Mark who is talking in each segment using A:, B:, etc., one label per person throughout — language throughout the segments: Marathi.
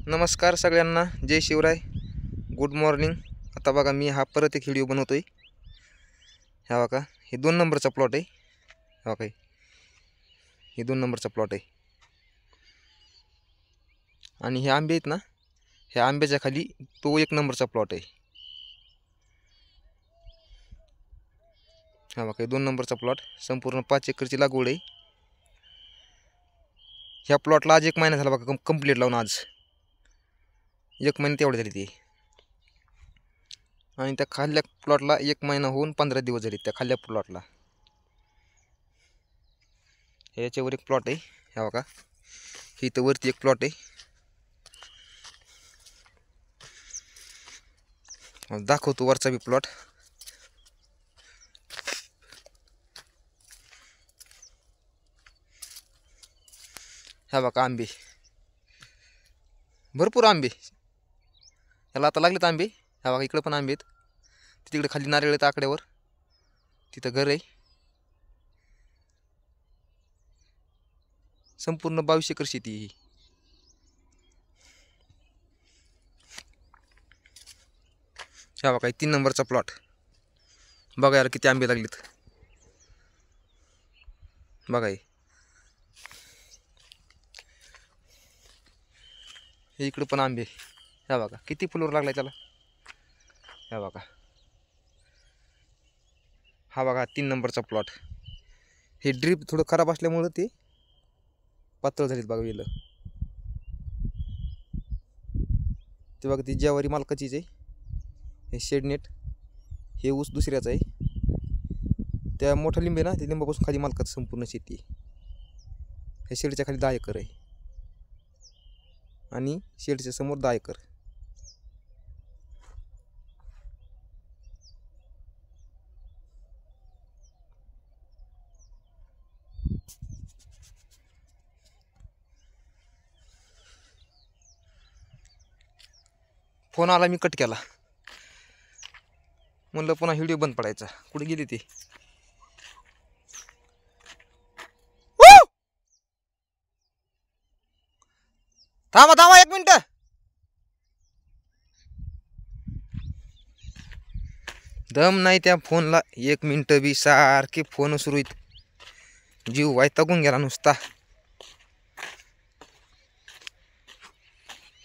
A: नमस्कार सगळ्यांना, जय शिवराय, गुड मॉर्निंग। आता बघा मी हा परत एक व्हिडिओ बनवतोय। ह्या बघा हे 2 नंबरचा प्लॉट आहे। हा काय हे 2 नंबरचा प्लॉट आहे आणि हे आंबे आहेत ना, ह्या आंब्याच्या खाली तो 1 नंबरचा प्लॉट आहे। हा बघा 2 नंबरचा प्लॉट संपूर्ण 5 एकरची लागवड आहे। ह्या प्लॉटला आज 1 महिना झाला बघा कंप्लीट लावून, आज 1 महिना तेवढे झाली ती। आणि त्या खाल्ल्या प्लॉटला 1 महिना होऊन 15 दिवस झाले त्या खाल्ल्या प्लॉटला। ह्याच्यावर एक प्लॉट आहे, हा बघा इथं वरती एक प्लॉट आहे। दाखवतो वरचा बी प्लॉट। हा बघा आंबे, भरपूर आंबे, ह्याला आता लागलेत आंबे। हा बघा इकडे पण आंबे आहेत, तिकडे खाली नारळ आहेत आकड्यावर, तिथं घर आहे। संपूर्ण 22 एकर शेती ही। हा बघा 3 नंबरचा प्लॉट, बघा यार किती आंबे लागलेत बघा। हे इकडे पण आंबे, ह्या बघा किती फुलवर लागलाय त्याला। ह्या बघा, हा बघा 3 नंबरचा प्लॉट। हे ड्रीप थोडं खराब असल्यामुळे ते पातळ झालीत बघा वेल। ते बघा ती ज्वारी मालकाचीच आहे, हे शेडनेट, हे ऊस दुसऱ्याचा आहे। त्या मोठा लिंब आहे ना, त्या लिंबापासून खाली मालकाचं संपूर्ण शेती आहे। हे शेडच्या खाली 10 एकर आहे आणि शेडच्या समोर 10 एकर। फोन आला, मी कट केला, म्हणलं पुन्हा व्हिडिओ बंद पडायचा। कुठे गेली ती? थांबा थांबा 1 मिनिट। दम नाही त्या फोनला, 1 मिनिट बी सारखे फोन सुरू आहेत, जीव वैतागून गेला नुसता।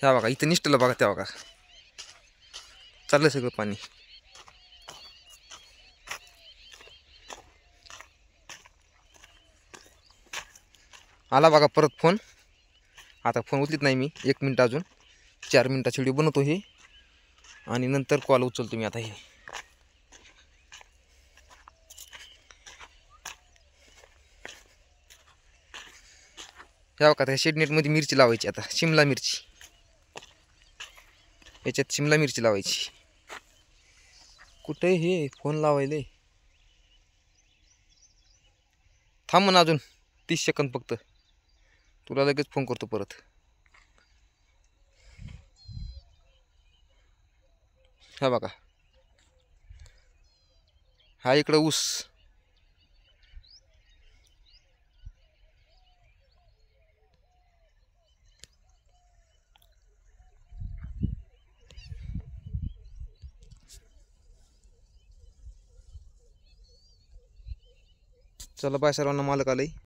A: ह्या बघा इथं निष्ठलं बघा, त्या बघा चाललं सगळं पाणी। आला बघा परत फोन, आता फोन उचलीत नाही मी। 1 मिनिट अजून, 4 मिनिटाची व्हिडिओ बनवतो हे आणि नंतर कॉल उचलतो मी आता। हे ह्या बघा त्या शेडनेटमध्ये मिरची लावायची, आता शिमला मिरची, याच्यात शिमला मिरची लावायची। कुठे हे फोन लावायले? थांब ना अजून 30 सेकंद फक्त, तुला लगेच फोन करतो परत। हा बघा, हा इकडं ऊस, चला बाय सर्वांना, मालक आलंय।